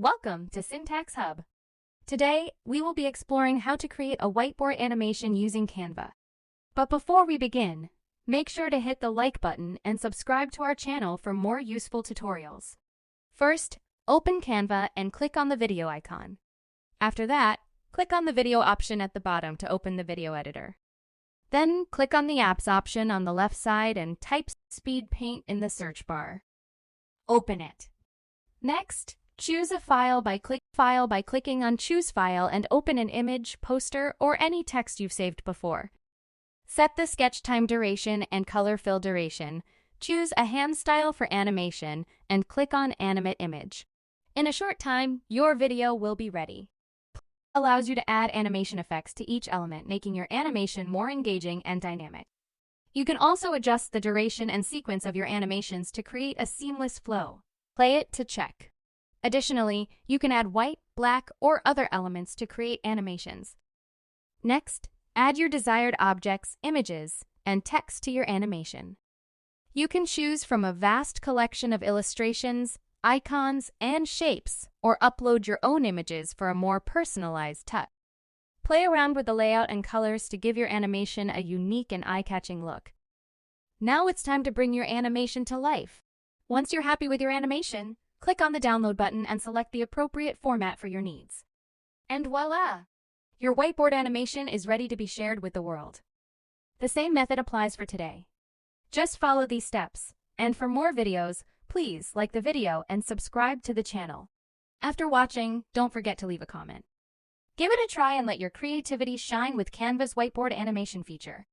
Welcome to Syntax Hub. Today, we will be exploring how to create a whiteboard animation using Canva. But before we begin, make sure to hit the like button and subscribe to our channel for more useful tutorials. First, open Canva and click on the video icon. After that, click on the video option at the bottom to open the video editor. Then, click on the Apps option on the left side and type Speed Paint in the search bar. Open it. Next, choose a file by clicking on Choose File and open an image, poster, or any text you've saved before. Set the sketch time duration and color fill duration. Choose a hand style for animation and click on Animate Image. In a short time, your video will be ready. Allows you to add animation effects to each element, making your animation more engaging and dynamic. You can also adjust the duration and sequence of your animations to create a seamless flow. Play it to check. Additionally, you can add white, black, or other elements to create animations. Next, add your desired objects, images, and text to your animation. You can choose from a vast collection of illustrations, icons, and shapes, or upload your own images for a more personalized touch. Play around with the layout and colors to give your animation a unique and eye-catching look. Now it's time to bring your animation to life. Once you're happy with your animation, click on the download button and select the appropriate format for your needs. And voila! Your whiteboard animation is ready to be shared with the world. The same method applies for today. Just follow these steps, and for more videos, please like the video and subscribe to the channel. After watching, don't forget to leave a comment. Give it a try and let your creativity shine with Canva's whiteboard animation feature.